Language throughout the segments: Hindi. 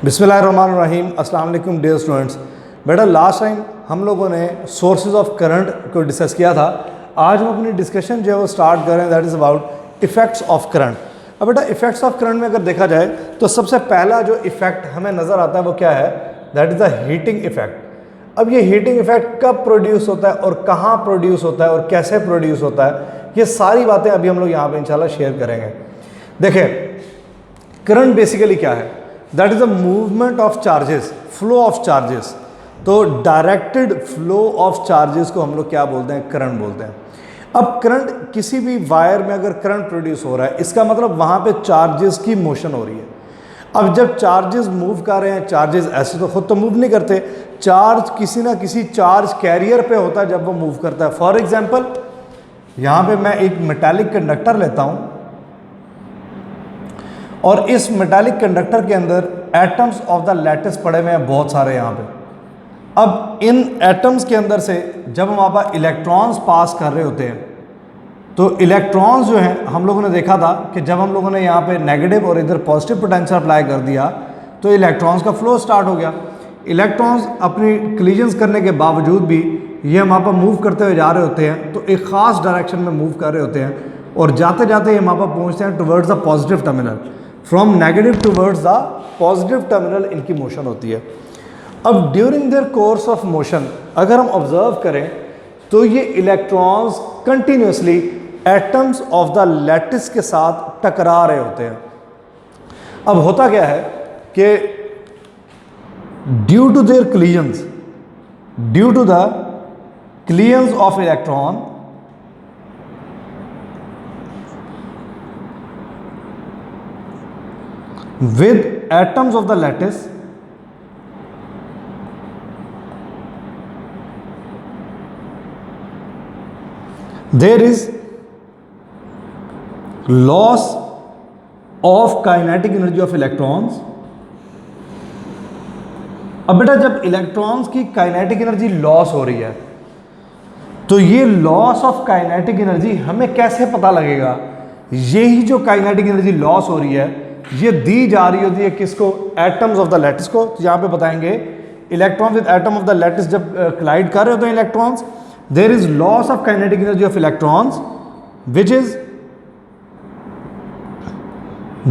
बिस्मिल्लाहिर्रहमानिर्रहीम। अस्सलाम वालेकुम डियर स्टूडेंट्स। बेटा लास्ट टाइम हम लोगों ने सोर्सेज ऑफ करंट को डिस्कस किया था। आज हम अपनी डिस्कशन जो है वो स्टार्ट कर रहे हैं, that is about effects of current. अब बेटा इफ़ेक्ट्स ऑफ करंट में अगर देखा जाए तो सबसे पहला जो इफ़ेक्ट हमें नज़र आता है वो क्या है, that is the heating effect. अब ये हीटिंग इफ़ेक्ट कब प्रोड्यूस होता है और कहाँ प्रोड्यूस होता है और कैसे प्रोड्यूस होता है, ये सारी बातें अभी हम लोग यहाँ पे इंशाल्लाह शेयर करेंगे। देखिए करंट बेसिकली क्या है, that is a movement of charges, flow of charges. तो डायरेक्टेड फ्लो ऑफ चार्जेस को हम लोग क्या बोलते हैं, करंट बोलते हैं। अब करंट किसी भी वायर में अगर करंट प्रोड्यूस हो रहा है, इसका मतलब वहां पे चार्जेस की मोशन हो रही है। अब जब चार्जेस मूव कर रहे हैं, चार्जेस ऐसे तो खुद तो मूव नहीं करते, चार्ज किसी ना किसी चार्ज कैरियर पे होता है जब वो मूव करता है। फॉर एग्जाम्पल यहां पे मैं एक मेटालिक कंडक्टर लेता हूं और इस मेटालिक कंडक्टर के अंदर एटम्स ऑफ द लैटिस पड़े हुए हैं बहुत सारे यहाँ पे। अब इन एटम्स के अंदर से जब हम वहाँ पर इलेक्ट्रॉन्स पास कर रहे होते हैं तो इलेक्ट्रॉन्स जो हैं, हम लोगों ने देखा था कि जब हम लोगों ने यहाँ पे नेगेटिव और इधर पॉजिटिव पोटेंशियल अप्लाई कर दिया तो इलेक्ट्रॉन्स का फ्लो स्टार्ट हो गया। इलेक्ट्रॉन्स अपनी कोलिजन्स करने के बावजूद भी ये हम वहाँ पर मूव करते हुए जा रहे होते हैं, तो एक ख़ास डायरेक्शन में मूव कर रहे होते हैं और जाते जाते हम वहाँ पर पहुँचते हैं towards the positive terminal. From negative towards the positive terminal इनकी मोशन होती है। अब during their course of motion अगर हम ऑब्जर्व करें तो ये electrons continuously atoms of the lattice के साथ टकरा रहे होते हैं। अब होता क्या है कि due to their collisions, due to the collisions of electron, with atoms of the lattice, there is loss of kinetic energy of electrons। अब बेटा जब इलेक्ट्रॉन्स की काइनेटिक एनर्जी लॉस हो रही है तो ये लॉस ऑफ काइनेटिक एनर्जी हमें कैसे पता लगेगा? यही जो काइनेटिक एनर्जी लॉस हो रही है ये दी जा रही होती है किसको? एटम्स ऑफ द लैटिस को। तो यहां पे बताएंगे electron with atom of the lattice जब क्लाइड कर रहे होते हैं electrons, there is loss of kinetic energy of electrons which is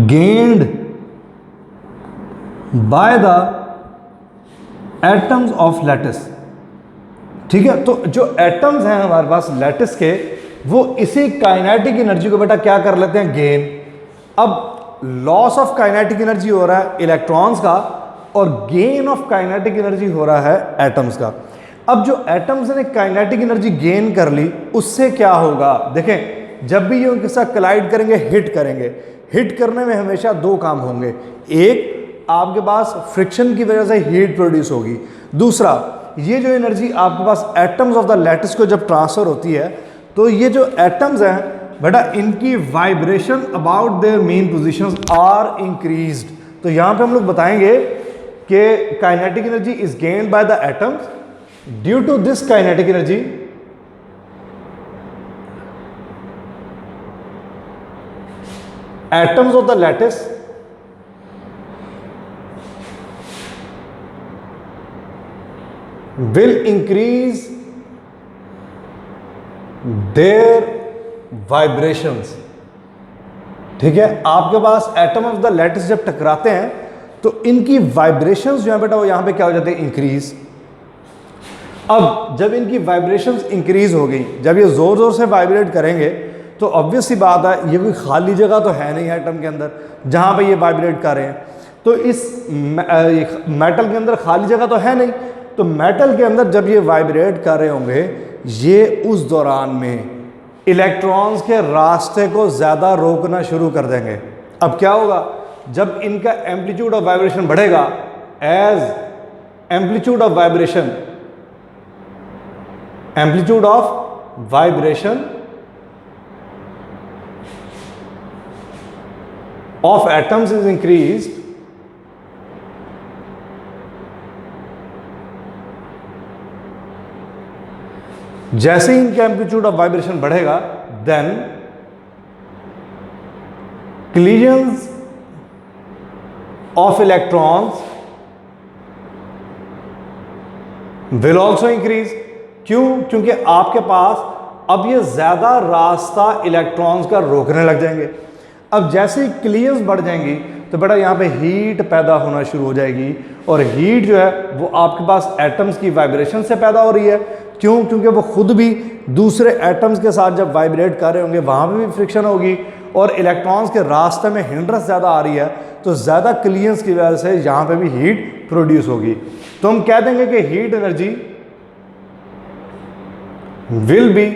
gained by the atoms of lattice. ठीक है, तो जो एटम्स हैं हमारे पास लैटिस के, वो इसी काइनेटिक एनर्जी को बेटा क्या कर लेते हैं? गेन। अब लॉस ऑफ काइनेटिक एनर्जी हो रहा है इलेक्ट्रॉन्स का और गेन ऑफ काइनेटिक एनर्जी हो रहा है एटम्स का। अब जो एटम्स ने काइनेटिक एनर्जी गेन कर ली उससे क्या होगा? देखें जब भी ये उनके साथ कोलाइड करेंगे, हिट करेंगे, हिट करने में हमेशा दो काम होंगे। एक, आपके पास फ्रिक्शन की वजह से हीट प्रोड्यूस होगी। दूसरा, ये जो एनर्जी आपके पास एटम्स ऑफ द लैटिस को जब ट्रांसफर होती है तो ये जो एटम्स हैं बेटा इनकी vibration about their mean positions are increased. तो यहां पे हम लोग बताएंगे कि kinetic energy is gained by the atoms. Due to this kinetic energy atoms of the lattice will increase their vibrations। ठीक है, आपके पास एटम ऑफ द लैटिस जब टकराते हैं तो इनकी वाइब्रेशंस जो है बेटा वो यहां पे क्या हो जाते हैं? इंक्रीज। अब जब इनकी वाइब्रेशंस इंक्रीज हो गई, जब ये जोर जोर से वाइब्रेट करेंगे तो ऑब्वियस सी बात है ये कोई खाली जगह तो है नहीं एटम के अंदर जहां पे ये वाइब्रेट कर रहे हैं। तो इस मेटल के अंदर खाली जगह तो है नहीं, तो मेटल के अंदर जब ये वाइब्रेट कर रहे होंगे ये उस दौरान में इलेक्ट्रॉन्स के रास्ते को ज़्यादा रोकना शुरू कर देंगे। अब क्या होगा? जब इनका एम्पलीट्यूड ऑफ वाइब्रेशन बढ़ेगा, as amplitude of vibration, amplitude of vibration of atoms is increased, जैसे ही इनका एम्पलीट्यूड ऑफ वाइब्रेशन बढ़ेगा then collisions of electrons will also increase. क्यों? क्योंकि आपके पास अब ये ज़्यादा रास्ता इलेक्ट्रॉन्स का रोकने लग जाएंगे। अब जैसे ही क्लियरेंस बढ़ जाएंगी तो बेटा यहाँ पे हीट पैदा होना शुरू हो जाएगी, और हीट जो है वो आपके पास एटम्स की वाइब्रेशन से पैदा हो रही है। क्यों? क्योंकि वो खुद भी दूसरे एटम्स के साथ जब वाइब्रेट कर रहे होंगे वहाँ पे भी फ्रिक्शन होगी, और इलेक्ट्रॉन्स के रास्ते में हिंड्रेंस ज़्यादा आ रही है, तो ज़्यादा क्लियरेंस की वजह से यहाँ पे भी हीट प्रोड्यूस होगी। तो हम कह देंगे कि heat energy will be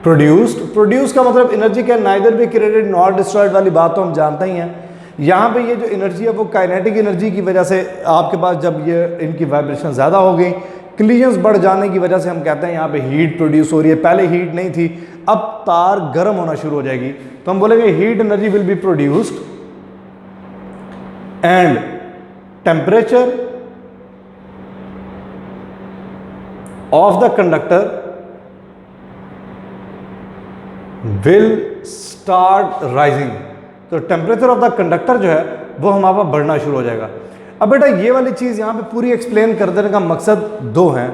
produce का मतलब energy can neither be created not destroyed वाली बात तो हम जानते ही हैं। यहाँ पे ये जो एनर्जी है वो काइनेटिक एनर्जी की वजह से आपके पास जब ये इनकी वाइब्रेशन ज़्यादा हो गई, क्लियरेंस बढ़ जाने की वजह से हम कहते हैं यहाँ पे हीट प्रोड्यूस हो रही है। पहले हीट नहीं थी, अब तार गर्म होना शुरू हो जाएगी, तो हम बोलेंगे heat energy will be produced and temperature of the conductor will start rising. तो टेम्परेचर ऑफ द कंडक्टर जो है वो हमारा बढ़ना शुरू हो जाएगा। अब बेटा ये वाली चीज़ यहाँ पे पूरी एक्सप्लेन कर देने का मकसद दो हैं।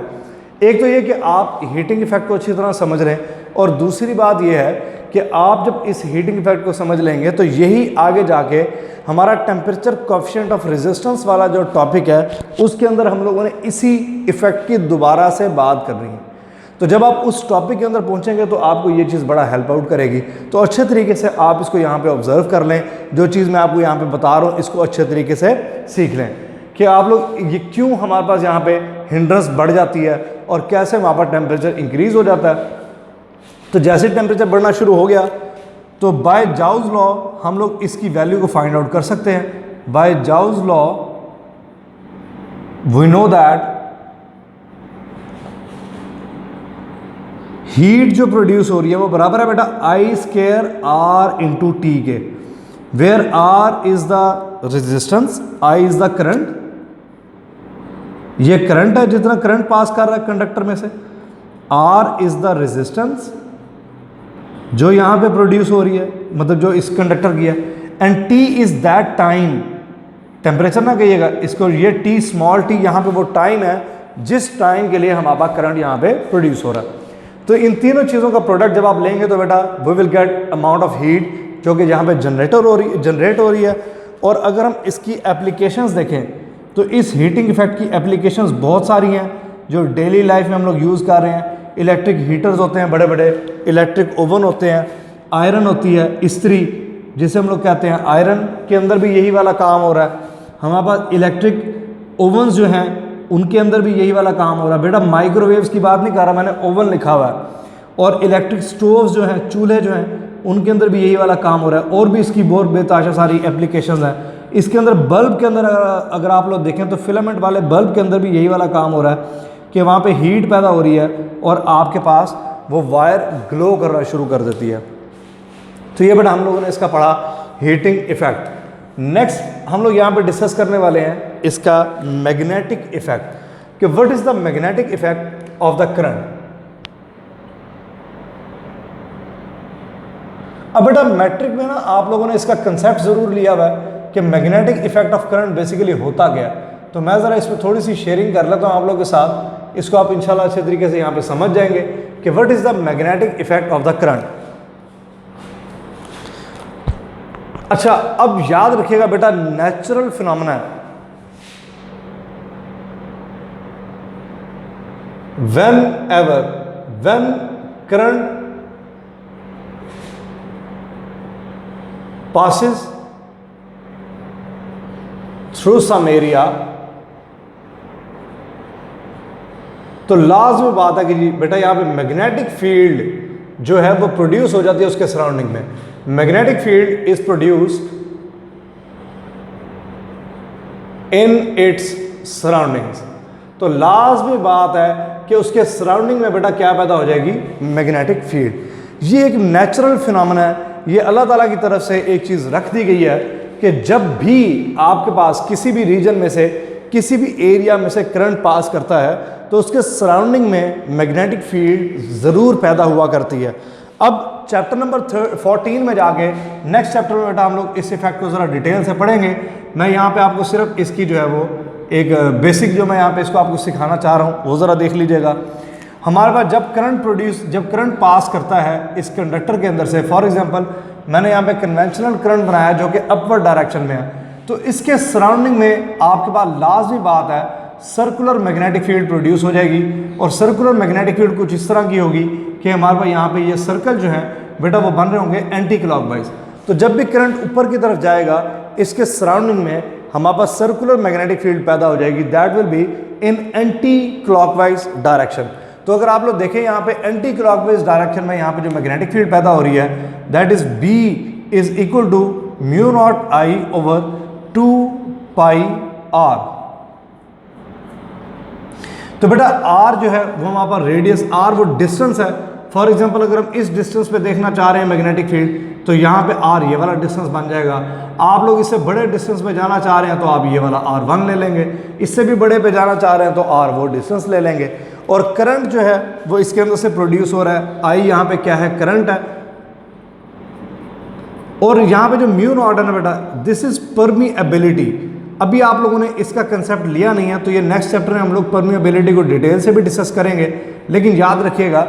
एक तो ये कि आप हीटिंग इफेक्ट को अच्छी तरह समझ रहे हैं, और दूसरी बात ये है कि आप जब इस हीटिंग इफेक्ट को समझ लेंगे तो यही आगे जाके हमारा टेम्परेचर कोएफिशिएंट ऑफ रेजिस्टेंस वाला जो टॉपिक है उसके अंदर हम लोगों ने इसी इफेक्ट की दोबारा से बात करनी है। तो जब आप उस टॉपिक के अंदर पहुंचेंगे तो आपको ये चीज़ बड़ा हेल्प आउट करेगी। तो अच्छे तरीके से आप इसको यहाँ पे ऑब्जर्व कर लें, जो चीज़ मैं आपको यहाँ पे बता रहा हूँ इसको अच्छे तरीके से सीख लें कि आप लोग ये क्यों हमारे पास यहाँ पे हिंड्रेंस बढ़ जाती है और कैसे वहाँ पर टेम्परेचर इंक्रीज हो जाता है। तो जैसे टेम्परेचर बढ़ना शुरू हो गया तो बाय जाउस लॉ हम लोग इसकी वैल्यू को फाइंड आउट कर सकते हैं। बाय जाउस law we know that heat जो प्रोड्यूस हो रही है वो बराबर है बेटा I square R into t के, where R is the resistance, I is the current. ये करंट है जितना करंट पास कर रहा है कंडक्टर में से, आर इज द रेजिस्टेंस जो यहां पे प्रोड्यूस हो रही है, मतलब जो इस कंडक्टर की है, and T is that time, temperature ना कहिएगा इसको, ये टी स्मॉल टी यहां पे वो टाइम है जिस टाइम के लिए हमारे पास करंट यहां पे प्रोड्यूस हो रहा है। तो इन तीनों चीज़ों का प्रोडक्ट जब आप लेंगे तो बेटा we will get amount of heat जो कि यहाँ पे जनरेट हो रही है। और अगर हम इसकी एप्लीकेशंस देखें तो इस हीटिंग इफेक्ट की एप्लीकेशंस बहुत सारी हैं जो डेली लाइफ में हम लोग यूज़ कर रहे हैं। इलेक्ट्रिक हीटर्स होते हैं बड़े बड़े, इलेक्ट्रिक ओवन होते हैं, आयरन होती है इस्त्री जिसे हम लोग कहते हैं, आयरन के अंदर भी यही वाला काम हो रहा है। हमारे पास इलेक्ट्रिक ओवन्स जो हैं उनके अंदर भी यही वाला काम हो रहा है। बेटा माइक्रोवेव्स की बात नहीं कर रहा, मैंने ओवन लिखा हुआ है। और इलेक्ट्रिक स्टोव्स जो हैं, चूल्हे जो हैं, उनके अंदर भी यही वाला काम हो रहा है। और भी इसकी बहुत बेताशा सारी एप्लीकेशंस हैं। इसके अंदर बल्ब के अंदर अगर आप लोग देखें तो फिलामेंट वाले बल्ब के अंदर भी यही वाला काम हो रहा है कि वहाँ पे हीट पैदा हो रही है और आपके पास वो वायर ग्लो करना शुरू कर देती है। तो ये बेटा हम लोगों ने इसका पढ़ा हीटिंग इफेक्ट। नेक्स्ट हम लोग यहाँ पे डिस्कस करने वाले हैं इसका मैग्नेटिक इफेक्ट कि what is the magnetic effect of the current. अब बेटा मैट्रिक में ना आप लोगों ने इसका कंसेप्ट जरूर लिया हुआ है कि magnetic effect of current basically होता क्या है। तो मैं ज़रा इसमें थोड़ी सी शेयरिंग कर लेता हूँ आप लोगों के साथ, इसको आप इंशाल्लाह अच्छे तरीके से यहाँ पे समझ जाएंगे कि what is the magnetic effect of the current. अच्छा अब याद रखिएगा बेटा नेचुरल फिनोमेना है, when current passes through some area, तो लाजमी बात है कि जी बेटा यहाँ पे मैग्नेटिक फील्ड जो है वो प्रोड्यूस हो जाती है उसके सराउंडिंग में। Magnetic field is produced in its surroundings. तो लाजमी बात है कि उसके सराउंडिंग में बेटा क्या पैदा हो जाएगी, मैग्नेटिक फील्ड। ये एक नेचुरल फिनोमेना है, ये अल्लाह ताला की तरफ से एक चीज़ रख दी गई है कि जब भी आपके पास किसी भी रीजन में से किसी भी एरिया में से करंट पास करता है तो उसके सराउंडिंग में मैग्नेटिक फील्ड ज़रूर पैदा हुआ करती है। अब चैप्टर नंबर 14 में जाके नेक्स्ट चैप्टर में बेटा हम लोग इस इफेक्ट को ज़रा डिटेल से पढ़ेंगे। मैं यहाँ पे आपको सिर्फ इसकी जो है वो एक बेसिक जो मैं यहाँ पे इसको आपको सिखाना चाह रहा हूँ वो ज़रा देख लीजिएगा। हमारे पास जब करंट पास करता है इस कंडक्टर के अंदर से, फॉर एग्जांपल मैंने यहाँ पे कन्वेंशनल करंट बनाया जो कि अपवर्ड डायरेक्शन में है, तो इसके सराउंडिंग में आपके पास लाजमी बात है सर्कुलर मैग्नेटिक फील्ड प्रोड्यूस हो जाएगी। और सर्कुलर मैग्नेटिक फील्ड कुछ इस तरह की होगी कि हमारे पास यहाँ पे ये सर्कल जो है बेटा वो बन रहे होंगे एंटी क्लॉकवाइज। तो जब भी करंट ऊपर की तरफ जाएगा इसके सराउंडिंग में हमारे पास सर्कुलर मैग्नेटिक फील्ड पैदा हो जाएगी, that will be in anti clockwise direction. तो अगर आप लोग देखें यहाँ पे एंटी क्लॉकवाइज डायरेक्शन में यहाँ पे जो मैग्नेटिक फील्ड पैदा हो रही है that is B is equal to mu naught I over 2 pi R। तो बेटा R जो है वो हमारे पास रेडियस R वो डिस्टेंस है। फॉर एग्जांपल अगर हम इस डिस्टेंस पे देखना चाह रहे हैं मैग्नेटिक फील्ड तो यहाँ पे R ये वाला डिस्टेंस बन जाएगा। आप लोग इससे बड़े डिस्टेंस पे जाना चाह रहे हैं तो आप ये वाला R1 ले लेंगे, इससे भी बड़े पे जाना चाह रहे हैं तो R वो डिस्टेंस ले लेंगे। और करंट जो है वो इसके अंदर से प्रोड्यूस हो रहा है, I यहाँ पे क्या है करंट है, और यहाँ पे जो म्यू नॉट है ना बेटा दिस इज परमीएबिलिटी। अभी आप लोगों ने इसका कंसेप्ट लिया नहीं है तो ये नेक्स्ट चैप्टर में हम लोग परमीएबिलिटी को डिटेल से भी डिस्कस करेंगे, लेकिन याद रखिएगा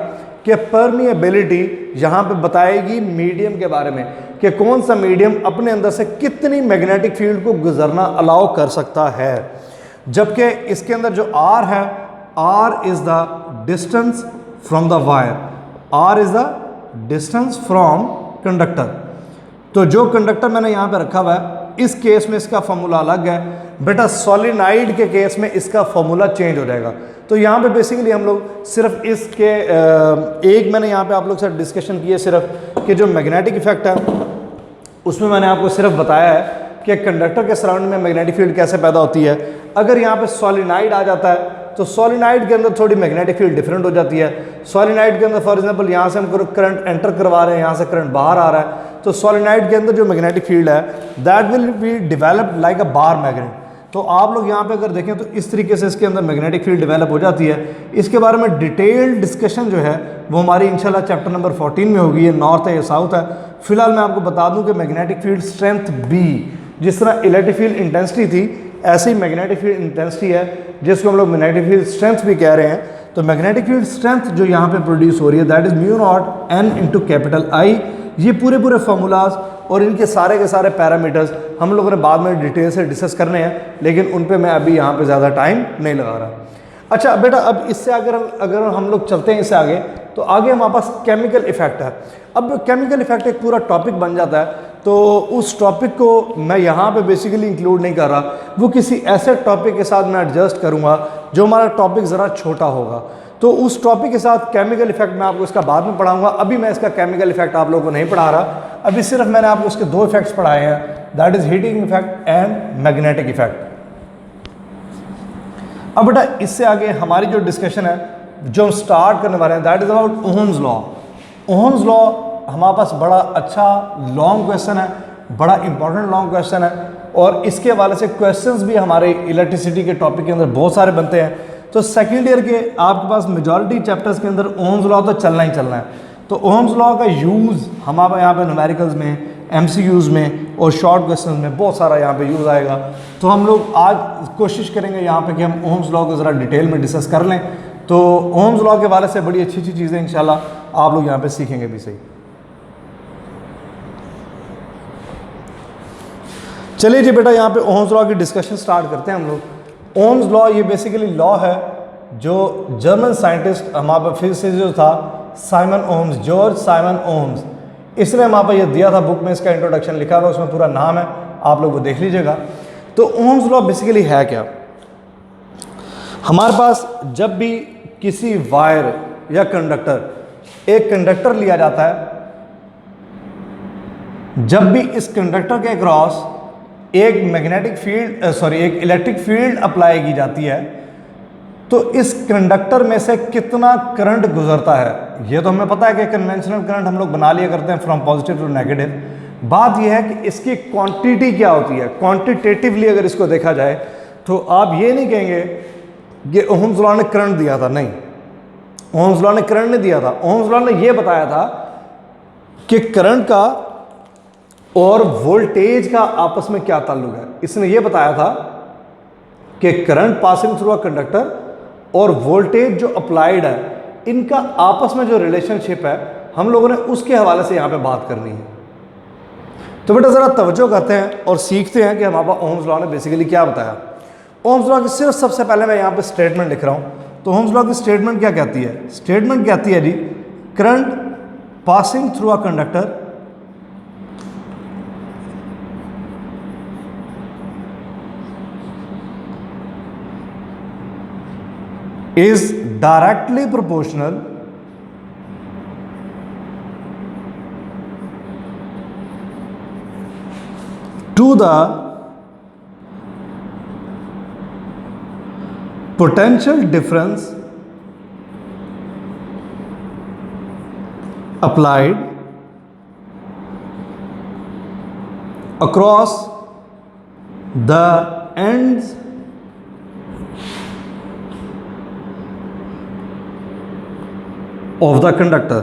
कि परमीएबिलिटी यहाँ पे बताएगी मीडियम के बारे में कि कौन सा मीडियम अपने अंदर से कितनी मैग्नेटिक फील्ड को गुजरना अलाउ कर सकता है। जबकि इसके अंदर जो R है R is the distance from the wire, R is the distance from conductor. तो जो कंडक्टर मैंने यहाँ पे रखा हुआ है इस केस में इसका फॉर्मूला अलग है, बेटा सॉलिनाइड के केस में इसका फॉर्मूला चेंज हो जाएगा। तो यहाँ पे बेसिकली हम लोग सिर्फ इसके एक मैंने यहाँ पे आप लोग से डिस्कशन की है सिर्फ कि जो मैग्नेटिक इफेक्ट है उसमें मैंने आपको सिर्फ बताया है कि कंडक्टर के सराउंड में मैग्नेटिक फील्ड कैसे पैदा होती है। अगर यहाँ पे सॉलिनाइड आ जाता है तो सॉलिनाइड के अंदर थोड़ी मैग्नेटिक फील्ड डिफरेंट हो जाती है। सॉलिनाइड के अंदर फॉर एग्जांपल यहाँ से हम करंट एंटर करवा रहे हैं, यहाँ से करंट बाहर आ रहा है, तो सॉलिनाइड के अंदर जो मैग्नेटिक फील्ड है that will be developed like a bar magnet. तो आप लोग यहाँ पे अगर देखें तो इस तरीके से इसके अंदर मैग्नेटिक फील्ड डेवलप हो जाती है। इसके बारे में डिटेल्ड डिस्कशन जो है वो हमारी इंशाल्लाह चैप्टर नंबर 14 में होगी। ये नॉर्थ है ये साउथ है। फिलहाल मैं आपको बता दूं कि मैग्नेटिक फील्ड स्ट्रेंथ B जिस तरह इलेक्ट्रिक फील्ड इंटेंसिटी थी ऐसी ही मैग्नेटिक फील्ड इंटेंसिटी है जिसको हम लोग मैग्नेटिक फील्ड स्ट्रेंथ भी कह रहे हैं। तो मैग्नेटिक फील्ड स्ट्रेंथ जो यहाँ पे प्रोड्यूस हो रही है that is mu naught N into capital I। ये पूरे फॉर्मूलाज और इनके सारे के सारे पैरामीटर्स हम लोगों ने बाद में डिटेल से डिस्कस करने हैं, लेकिन उन पे मैं अभी यहाँ पे ज़्यादा टाइम नहीं लगा रहा। अच्छा बेटा अब इससे अगर हम लोग चलते हैं इससे आगे तो आगे हमारे पास केमिकल इफेक्ट है। अब केमिकल इफेक्ट एक पूरा टॉपिक बन जाता है, तो उस टॉपिक को मैं यहाँ पे बेसिकली इंक्लूड नहीं कर रहा, वो किसी ऐसे टॉपिक के साथ मैं एडजस्ट करूँगा जो हमारा टॉपिक ज़रा छोटा होगा। तो उस टॉपिक के साथ केमिकल इफेक्ट मैं आपको इसका बाद में पढ़ाऊंगा। अभी मैं इसका केमिकल इफेक्ट आप लोगों को नहीं पढ़ा रहा, अभी सिर्फ मैंने आपको उसके दो इफेक्ट्स पढ़ाए हैं, that is heating effect and magnetic effect. अब बेटा इससे आगे हमारी जो डिस्कशन है जो हम स्टार्ट करने वाले हैं that is about Ohm's law. Ohm's law हमारे पास बड़ा अच्छा लॉन्ग क्वेश्चन है, बड़ा इंपॉर्टेंट लॉन्ग क्वेश्चन है, और इसके हवाले से क्वेश्चंस भी हमारे इलेक्ट्रिसिटी के टॉपिक के अंदर बहुत सारे बनते हैं। तो सेकेंड ईयर के आपके पास मेजॉरिटी चैप्टर्स के अंदर ओहम्स लॉ तो चलना ही चलना है। तो ओहम्स लॉ का यूज़ हमारे यहाँ पे न्यूमेरिकल्स में, MCQs में और शॉर्ट क्वेश्चंस में बहुत सारा यहाँ पे यूज़ आएगा। तो हम लोग आज कोशिश करेंगे यहाँ पे कि हम ओहम्स लॉ को ज़रा डिटेल में डिस्कस कर लें। तो ओहम्स लॉ के हवाले से बड़ी अच्छी अच्छी चीज़ें इंशाल्लाह आप लोग यहाँ पे सीखेंगे भी सही। चलिए जी बेटा यहाँ पे ओहम्स लॉ की डिस्कशन स्टार्ट करते हैं हम लोग। ओहम्स लॉ ये बेसिकली लॉ है जो जर्मन साइंटिस्ट हमारे पास फिर से जो था Simon Ohms, George Simon Ohms, इसने हमारे पास ये दिया था, बुक में इसका इंट्रोडक्शन लिखा हुआ है, उसमें पूरा नाम है, आप लोग वो देख लीजिएगा। तो ओहम्स लॉ बेसिकली है क्या, हमारे पास जब भी किसी वायर या कंडक्टर, एक कंडक्टर लिया जाता है, जब भी इस कंडक्टर के क्रॉस एक मैग्नेटिक फील्ड एक इलेक्ट्रिक फील्ड अप्लाई की जाती है, तो इस कंडक्टर में से कितना करंट गुजरता है ये तो हमें पता है कि कन्वेंशनल करंट हम लोग बना लिया करते हैं फ्रॉम पॉजिटिव टू नेगेटिव। बात यह है कि इसकी क्वांटिटी क्या होती है। क्वांटिटेटिवली अगर इसको देखा जाए तो आप ये नहीं कहेंगे कि ओहम्स लॉ ने करंट दिया था, नहीं, ओहम्स लॉ ने करंट नहीं दिया था। ओहम्स लॉ ने यह बताया था कि करंट का और वोल्टेज का आपस में क्या ताल्लुक है। इसने यह बताया था कि current passing through a conductor और वोल्टेज जो अप्लाइड है, इनका आपस में जो रिलेशनशिप है, हम लोगों ने उसके हवाले से यहाँ पे बात करनी है। तो बेटा ज़रा तवज्जो करते हैं और सीखते हैं कि हमारे पास ओम्स लॉ ने बेसिकली क्या बताया। ओम्स लॉ की सिर्फ सबसे पहले मैं यहाँ पे स्टेटमेंट लिख रहा हूँ। तो ओम्स लॉ की स्टेटमेंट क्या कहती है? स्टेटमेंट कहती है जी, current passing through a conductor is directly proportional to the potential difference applied across the ends of the conductor.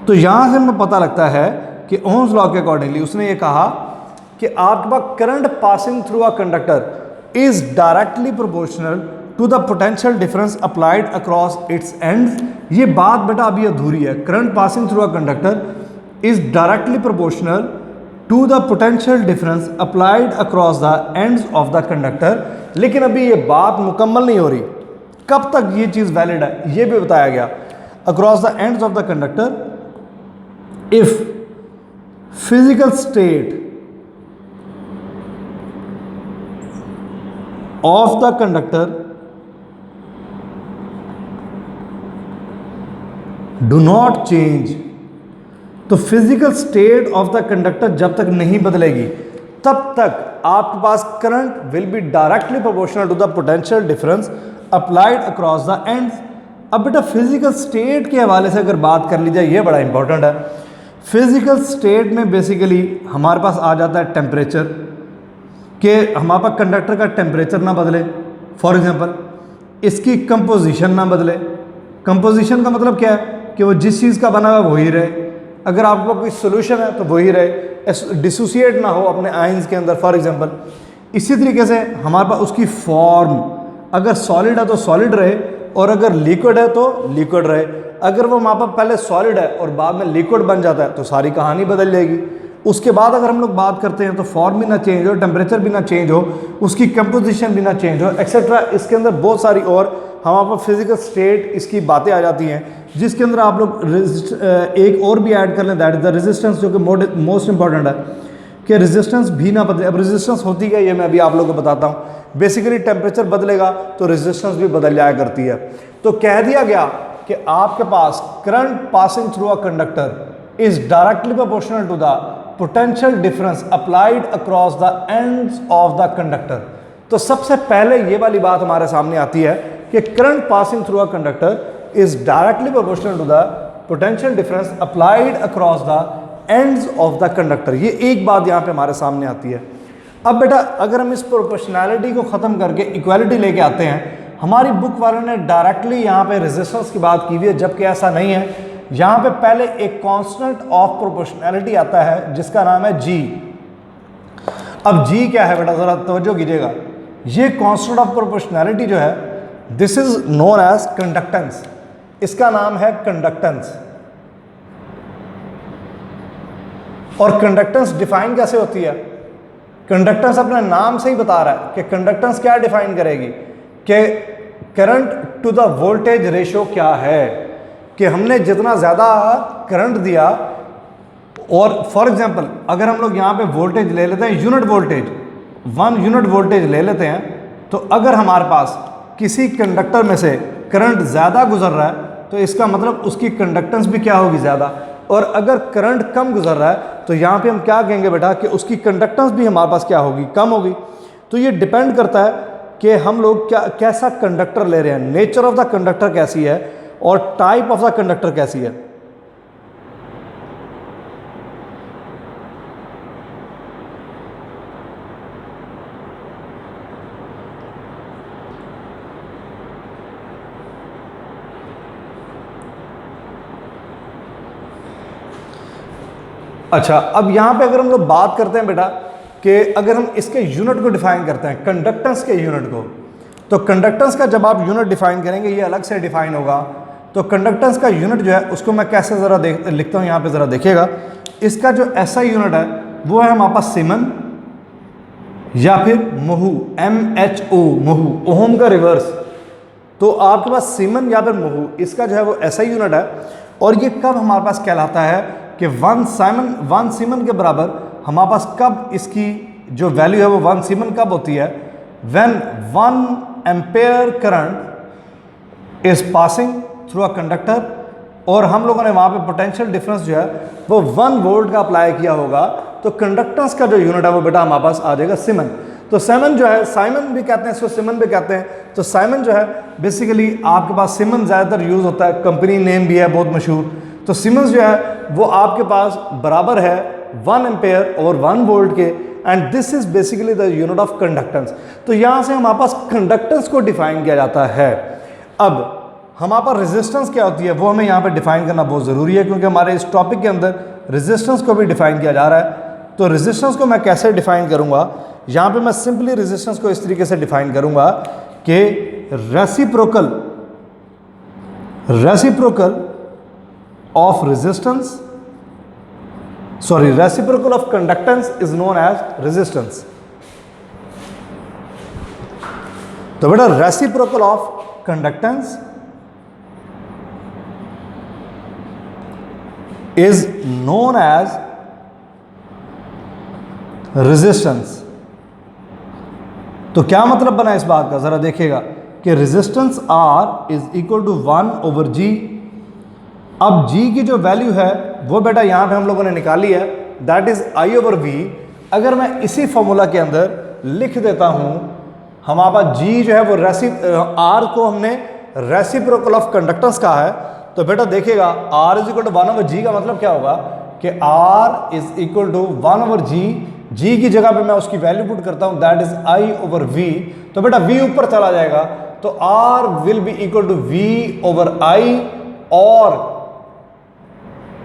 तो यहां से हमें पता लगता है कि ओम्स लॉ के अकॉर्डिंगली उसने ये कहा कि आपके पास current passing through a conductor is directly proportional to the potential difference applied across its ends. ये बात बेटा अभी अधूरी है। Current passing through a conductor is directly proportional to the potential difference applied across the ends of the conductor. लेकिन अभी ये बात मुकम्मल नहीं हो रही, कब तक ये चीज वैलिड है ये भी बताया गया। across the ends of the conductor if physical state of the conductor do not change। तो physical state of the conductor जब तक नहीं बदलेगी तब तक आपके पास current will be directly proportional to the potential difference applied across the ends. अब बेटा फिजिकल स्टेट के हवाले से अगर बात कर ली जाए, ये बड़ा इंपॉर्टेंट है। फिजिकल स्टेट में बेसिकली हमारे पास आ जाता है टेम्परेचर, कि हमारे पास कंडक्टर का टेम्परेचर ना बदले, फॉर एग्जांपल इसकी कंपोजिशन ना बदले। कंपोजिशन का मतलब क्या है कि वो जिस चीज़ का बना हुआ वही रहे। अगर आपका कोई सोल्यूशन है तो वही रहे, डिसोसिएट ना हो अपने आयंस के अंदर, फॉर एग्जांपल। इसी तरीके से हमारे पास उसकी फॉर्म, अगर सॉलिड है तो सॉलिड रहे और अगर लिक्विड है तो लिक्विड रहे। अगर वो हमारे पास पहले सॉलिड है और बाद में लिक्विड बन जाता है तो सारी कहानी बदल जाएगी। उसके बाद अगर हम लोग बात करते हैं तो फॉर्म भी ना चेंज हो, टेम्परेचर भी ना चेंज हो, उसकी कंपोजिशन भी ना चेंज हो, एक्सेट्रा। इसके अंदर बहुत सारी और हमारे पास फिजिकल स्टेट इसकी बातें आ जाती हैं, जिसके अंदर आप लोग एक और भी ऐड कर लें, दैट इज द रेजिस्टेंस, जो कि मोस्ट इंपॉर्टेंट है कि रेजिस्टेंस भी ना बदले। अब रेजिस्टेंस होती है ये मैं अभी आप लोगों को बताता हूँ। बेसिकली टेम्परेचर बदलेगा तो रेजिस्टेंस भी बदल जाया करती है। तो कह दिया गया कि आपके पास current passing through a conductor is directly proportional to the potential difference applied across the ends of the conductor. तो सबसे पहले ये वाली बात हमारे सामने आती है कि current passing through a conductor is directly proportional to the potential difference applied across the ends of the conductor. ये एक बात यहाँ पे हमारे सामने आती है। अब बेटा अगर हम इस प्रोपोर्शनैलिटी को ख़त्म करके इक्वालिटी लेके आते हैं, हमारी बुक वालों ने डायरेक्टली यहाँ पे रेजिस्टेंस की बात की हुई है, जबकि ऐसा नहीं है। यहाँ पे पहले एक कांस्टेंट ऑफ प्रोपोर्शनैलिटी आता है जिसका नाम है जी। अब जी क्या है बेटा, ज़रा तवज्जो कीजिएगा। ये कांस्टेंट ऑफ प्रोपोर्शनैलिटी जो है, this is known as conductance. इसका नाम है कंडक्टेंस। और कंडक्टेंस डिफाइन कैसे होती है? कंडक्टेंस अपने नाम से ही बता रहा है कि कंडक्टेंस क्या डिफाइन करेगी कि current to the voltage ratio क्या है, कि हमने जितना ज़्यादा करंट दिया। और फॉर एग्जांपल अगर हम लोग यहाँ पे वोल्टेज ले लेते हैं, यूनिट वोल्टेज, 1 यूनिट वोल्टेज ले लेते हैं, तो अगर हमारे पास किसी कंडक्टर में से करंट ज़्यादा गुजर रहा है तो इसका मतलब उसकी कंडक्टेंस भी क्या होगी, ज़्यादा। और अगर करंट कम गुजर रहा है तो यहाँ पे हम क्या कहेंगे बेटा कि उसकी कंडक्टेंस भी हमारे पास क्या होगी, कम होगी। तो ये डिपेंड करता है कि हम लोग कैसा कंडक्टर ले रहे हैं, नेचर ऑफ द कंडक्टर कैसी है और टाइप ऑफ द कंडक्टर कैसी है। अच्छा, अब यहाँ पे अगर हम लोग बात करते हैं बेटा कि अगर हम इसके यूनिट को डिफाइन करते हैं, कंडक्टेंस के यूनिट को, तो कंडक्टेंस का जब आप यूनिट डिफाइन करेंगे ये अलग से डिफाइन होगा। तो कंडक्टेंस का यूनिट जो है उसको मैं कैसे ज़रा लिखता हूँ यहाँ पे ज़रा देखिएगा। इसका जो ऐसा यूनिट है वो है हमारे पास सीमन या फिर मोहू, MHO, मोहू, ओहम का रिवर्स। तो आपके पास सीमन या फिर मोहू, इसका जो है वो ऐसा यूनिट है। और ये कब हमारे पास कहलाता है कि 1 सीमन के बराबर हमारे पास कब इसकी जो वैल्यू है वो 1 सीमन कब होती है, when 1 ampere current is passing through a conductor, और हम लोगों ने वहाँ पे पोटेंशियल डिफरेंस जो है वो 1 वोल्ट का अप्लाई किया होगा, तो कंडक्टेंस का जो यूनिट है वो बेटा हमारे पास आ जाएगा सीमन। तो साइमन जो है, साइमन भी कहते हैं इसको, सीमन भी कहते हैं। तो साइमन जो है बेसिकली आपके पास सीमन ज़्यादातर यूज़ होता है, कंपनी नेम भी है बहुत मशहूर। तो सीमन्स जो है वो आपके पास बराबर है 1 एम्पेयर और 1 वोल्ट के, and this is basically the unit of conductance. तो यहाँ से हमारे पास कंडक्टेंस को डिफाइन किया जाता है। अब हमारे पास रेजिस्टेंस क्या होती है वो हमें यहाँ पे डिफाइन करना बहुत ज़रूरी है, क्योंकि हमारे इस टॉपिक के अंदर रेजिस्टेंस को भी डिफाइन किया जा रहा है। तो रेजिस्टेंस को मैं कैसे डिफाइन करूँगा, यहाँ पे मैं सिंपली रेजिस्टेंस को इस तरीके से डिफाइन करूँगा कि reciprocal of resistance, sorry, reciprocal of conductance is known as resistance. तो बेटा रेसिप्रोकल ऑफ कंडक्टेंस is known as resistance। तो क्या मतलब बना इस बात का, जरा देखिएगा कि resistance R is equal to 1/G। अब G की जो वैल्यू है वो बेटा यहां पे हम लोगों ने निकाली है, दैट इज I/V। अगर मैं इसी फॉर्मूला के अंदर लिख देता हूं, हमारे पास G जो है वो R को हमने रेसिप्रोकल ऑफ कंडक्टेंस कहा है। तो बेटा देखिएगा R is equal to 1/G का मतलब क्या होगा कि R is equal to 1/G। G की जगह पे मैं उसकी वैल्यू पुट करता हूं, दैट इज I/V। तो बेटा V ऊपर चला जाएगा, तो R will be equal to V/I, और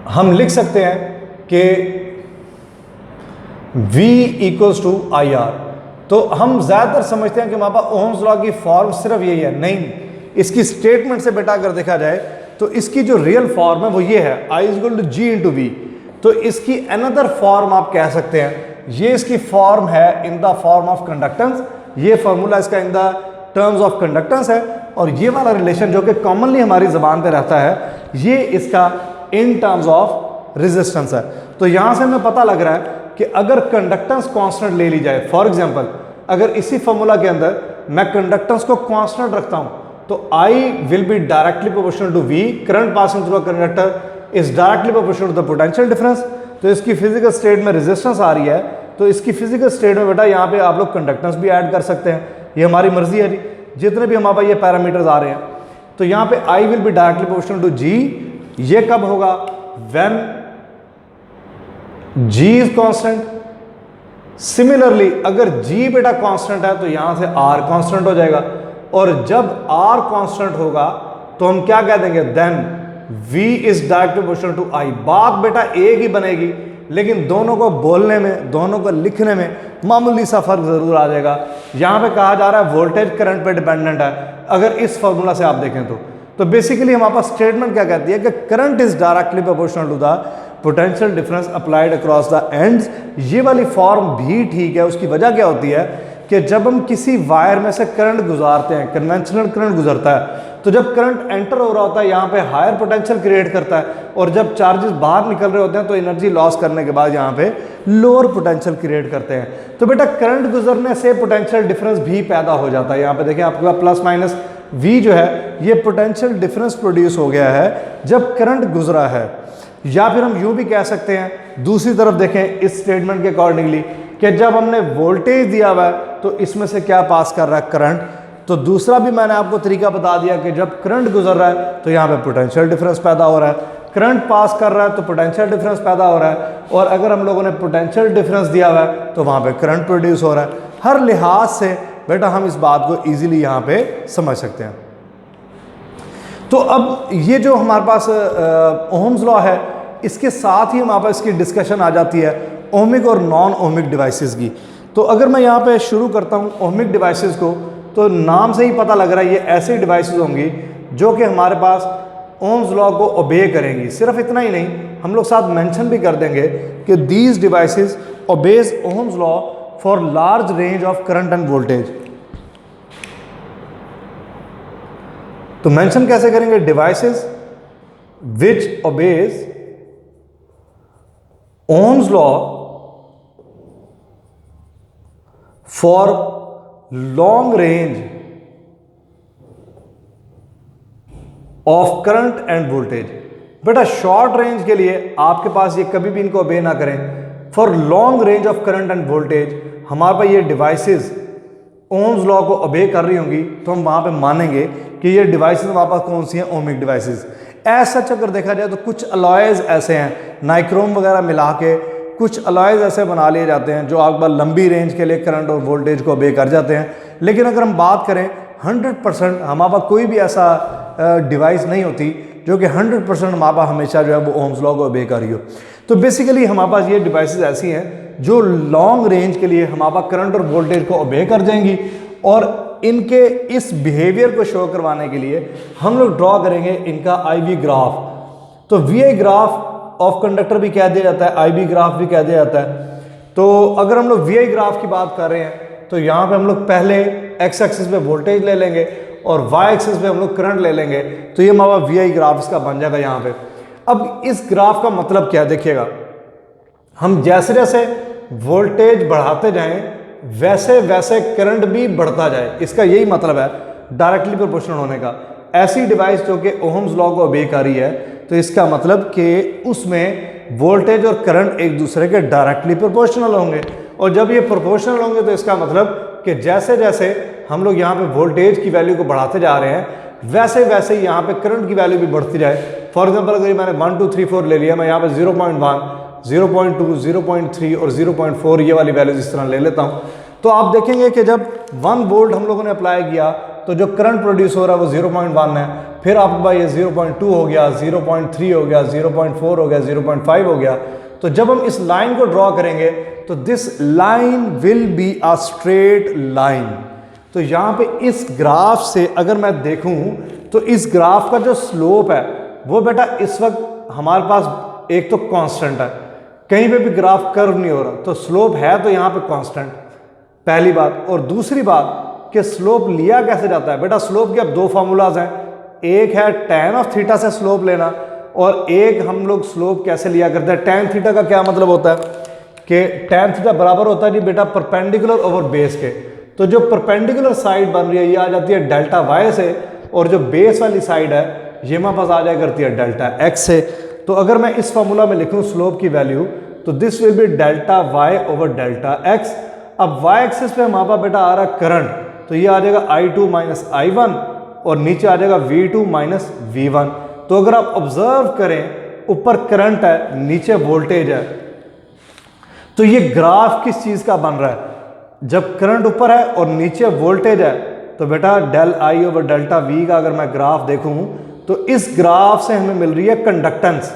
हम लिख सकते हैं कि V इक्वल्स टू IR। तो हम ज्यादातर समझते हैं कि हमारे पास ओहम्स लॉ की फॉर्म सिर्फ यही है, नहीं, इसकी स्टेटमेंट से बेटा अगर देखा जाए तो इसकी जो रियल फॉर्म है वो ये है, I is equal to G into V। तो इसकी अनदर फॉर्म आप कह सकते हैं, ये इसकी फॉर्म है in the form of conductance, ये फॉर्मूला इसका in the terms of conductance है, और ये वाला रिलेशन जो कि कॉमनली हमारी जबान पे रहता है ये इसका इन टर्म्स ऑफ रेजिस्टेंस है। तो यहां से हमें पता लग रहा है कि अगर कंडक्टेंस कांस्टेंट ले ली जाए, फॉर एग्जांपल अगर इसी फॉर्मूला के अंदर मैं कंडक्टेंस को कांस्टेंट रखता हूं, तो I will be directly proportional to V, current passing through a conductor is directly proportional to the potential difference। तो इसकी फिजिकल स्टेट में रेजिस्टेंस आ रही है, तो इसकी फिजिकल स्टेट में बेटा यहाँ पे आप लोग कंडक्टेंस भी ऐड कर सकते हैं, ये हमारी मर्जी है जी, जितने भी हमारे पास ये पैरामीटर्स आ रहे हैं। तो यहाँ पे I will be directly proportional to G। ये कब होगा, when G is constant। Similarly अगर G बेटा कांस्टेंट है तो यहाँ से R कांस्टेंट हो जाएगा, और जब R कांस्टेंट होगा तो हम क्या कह देंगे, then V is directly proportional to I। बात बेटा एक ही बनेगी, लेकिन दोनों को बोलने में, दोनों को लिखने में मामूली सा फर्क जरूर आ जाएगा। यहाँ पे कहा जा रहा है वोल्टेज करंट पे डिपेंडेंट है, अगर इस फॉर्मूला से आप देखें तो बेसिकली हमारे पास स्टेटमेंट क्या कहती है कि current is directly proportional to the potential difference applied across the ends. ये वाली फॉर्म भी ठीक है, उसकी वजह क्या होती है कि जब हम किसी वायर में से करंट गुजारते हैं, कन्वेंशनल करंट गुजरता है, तो जब करंट एंटर हो रहा होता है यहाँ पे हायर पोटेंशियल क्रिएट करता है, और जब चार्जेस बाहर निकल रहे होते हैं तो एनर्जी लॉस करने के बाद यहाँ पे लोअर पोटेंशियल क्रिएट करते हैं। तो बेटा करंट गुजरने से पोटेंशियल डिफरेंस भी पैदा हो जाता है। यहाँ पे देखें आपके पास प्लस माइनस V जो है ये पोटेंशियल डिफरेंस प्रोड्यूस हो गया है जब करंट गुजरा है। या फिर हम यूँ भी कह सकते हैं, दूसरी तरफ देखें इस स्टेटमेंट के अकॉर्डिंगली, कि जब हमने वोल्टेज दिया हुआ है तो इसमें से क्या पास कर रहा है, करंट। तो दूसरा भी मैंने आपको तरीका बता दिया कि जब करंट गुजर रहा है तो यहाँ पे पोटेंशियल डिफरेंस पैदा हो रहा है, करंट पास कर रहा है तो पोटेंशियल डिफरेंस पैदा हो रहा है, और अगर हम लोगों ने पोटेंशियल डिफरेंस दिया हुआ है तो वहाँ पे करंट प्रोड्यूस हो रहा है। हर लिहाज से बेटा हम इस बात को ईजिली यहाँ पे समझ सकते हैं। तो अब ये जो हमारे पास ओहम्स लॉ है, इसके साथ ही हमारे पास इसकी डिस्कशन आ जाती है ओमिक और नॉन ओमिक डिवाइसेस की। तो अगर मैं यहाँ पे शुरू करता हूँ ओमिक डिवाइसेस को, तो नाम से ही पता लग रहा है ये ऐसी डिवाइसेस होंगी जो कि हमारे पास ओम्स लॉ को ओबे करेंगी। सिर्फ इतना ही नहीं, हम लोग साथ मेंशन भी कर देंगे कि these devices obeys Ohm's law for large range of current end voltage. तो मेंशन कैसे करेंगे? Devices which obeys Ohm's law for long range of current end voltage. बेटा शॉर्ट रेंज के लिए आपके पास ये कभी भी इनको ओबे ना करें। For long range of current end voltage हमारे पास ये डिवाइसेस ओम्स लॉ को ओबे कर रही होंगी, तो हम वहां पे मानेंगे कि ये डिवाइसेस हमारे पास कौन सी हैं? Ohmic devices. ऐसा अगर देखा जाए तो कुछ अलॉयज ऐसे हैं, नाइक्रोम वगैरह मिला के कुछ अलॉयज ऐसे बना लिए जाते हैं जो आपके पास लंबी रेंज के लिए करंट और वोल्टेज को ओबे कर जाते हैं। लेकिन अगर हम बात करें 100% हमारे पास कोई भी ऐसा डिवाइस नहीं होती जो कि 100% हमारे पास हमेशा जो है वो ओम्स लॉ को ओबे कर रही हो। तो बेसिकली हमारे पास ये डिवाइसेस ऐसी हैं जो लॉन्ग रेंज के लिए हमारे पास करंट और वोल्टेज को ओबे कर जाएंगी, और इनके इस बिहेवियर को शो करवाने के लिए हम लोग ड्रॉ करेंगे इनका IV ग्राफ। तो VI ग्राफ ऑफ कंडक्टर भी कह दिया जाता है, IB ग्राफ भी कह दिया जाता है। तो अगर हम लोग VI ग्राफ की बात कर रहे हैं तो यहाँ पे हम लोग पहले X एक्सिस पे वोल्टेज ले लेंगे और Y एक्सिस पे हम लोग करंट ले लेंगे, तो ये हमारा VI ग्राफ इसका बन जाएगा यहाँ पे। अब इस ग्राफ का मतलब क्या है देखिएगा, हम जैसे जैसे वोल्टेज बढ़ाते जाएं वैसे वैसे करंट भी बढ़ता जाए, इसका यही मतलब है डायरेक्टली प्रोपोर्शनल होने का। ऐसी डिवाइस जो कि ओम्स लॉ को ओबे कर रही है, तो इसका मतलब कि उसमें वोल्टेज और करंट एक दूसरे के डायरेक्टली प्रोपोर्शनल होंगे, और जब ये प्रोपोर्शनल होंगे तो इसका मतलब कि जैसे जैसे हम लोग यहाँ पे वोल्टेज की वैल्यू को बढ़ाते जा रहे हैं वैसे वैसे ही यहाँ पे करंट की वैल्यू भी बढ़ती जाए। फॉर एग्जांपल अगर मैंने 1 2 3 4 ले लिया, मैं यहाँ पे 0.1 0.2 0.3 और 0.4 ये वाली वैल्यूज इस तरह ले लेता हूँ, तो आप देखेंगे कि जब 1 वोल्ट हम लोगों ने अप्लाई किया तो जो करंट प्रोड्यूस हो रहा है वो 0.1 है, फिर आपके पास ये 0.2 हो गया, 0.3 हो गया, 0.4 हो गया, 0.5 हो गया। तो जब हम इस लाइन को ड्रॉ करेंगे तो this line will be a straight line. तो यहाँ पे इस ग्राफ से अगर मैं देखूं तो इस ग्राफ का जो स्लोप है वो बेटा इस वक्त हमारे पास एक तो कांस्टेंट है, कहीं पे भी ग्राफ कर्व नहीं हो रहा, तो स्लोप है तो यहाँ पे कांस्टेंट, पहली बात। और दूसरी बात कि स्लोप लिया कैसे जाता है? बेटा स्लोप के अब दो फार्मूलाज हैं, एक है tan ऑफ थीटा से स्लोप लेना, और एक हम लोग स्लोप कैसे लिया करते हैं। tan थीटा का क्या मतलब होता है कि tan थीटा बराबर होता है जी बेटा परपेंडिकुलर ओवर बेस के। तो जो परपेंडिकुलर साइड बन रही है ये आ जाती है डेल्टा y से, और जो बेस वाली साइड है ये हमारे पास आ जाया करती है डेल्टा x से। तो अगर मैं इस फॉर्मूला में लिखूं स्लोप की वैल्यू, तो this will be delta y over delta x। अब y एक्सिस पे हमारे पास बेटा आ रहा है करंट, तो ये आ जाएगा I2 माइनस I1, और नीचे आ जाएगा V2 माइनस V1। तो अगर आप ऑब्जर्व करें ऊपर करंट है नीचे वोल्टेज है, तो ये ग्राफ किस चीज का बन रहा है? जब करंट ऊपर है और नीचे वोल्टेज है तो बेटा del I over delta V का अगर मैं ग्राफ देखूं तो इस ग्राफ से हमें मिल रही है कंडक्टेंस।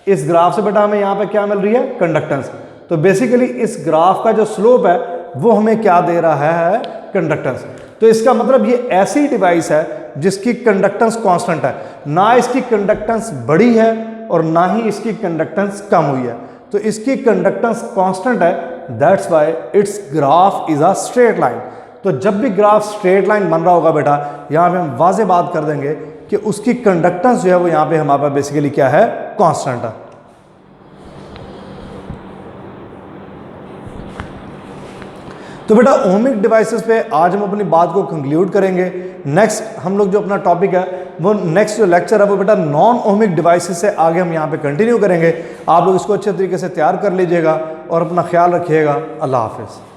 इस ग्राफ से बेटा हमें यहाँ पे क्या मिल रही है? कंडक्टेंस। तो बेसिकली इस ग्राफ का जो स्लोप है वो हमें क्या दे रहा है? कंडक्टेंस। तो इसका मतलब ये ऐसी डिवाइस है जिसकी कंडक्टेंस कांस्टेंट है, ना इसकी कंडक्टेंस बढ़ी है और ना ही इसकी कंडक्टेंस कम हुई है, तो इसकी कंडक्टेंस कांस्टेंट है, that's why it's graph is a straight line. तो जब भी ग्राफ स्ट्रेट लाइन बन रहा होगा बेटा, यहाँ पे हम वाजे बात कर देंगे कि उसकी कंडक्टेंस जो है वो यहाँ पे हमारे पास बेसिकली क्या है? कांस्टेंट है। तो बेटा ओमिक डिवाइसेस पे आज हम अपनी बात को कंक्लूड करेंगे। नेक्स्ट हम लोग जो अपना टॉपिक है वो नेक्स्ट जो लेक्चर है वो बेटा नॉन ओमिक डिवाइसेस से आगे हम यहाँ पे कंटिन्यू करेंगे। आप लोग इसको अच्छे तरीके से तैयार कर लीजिएगा और अपना ख्याल रखिएगा। अल्लाह हाफिज़।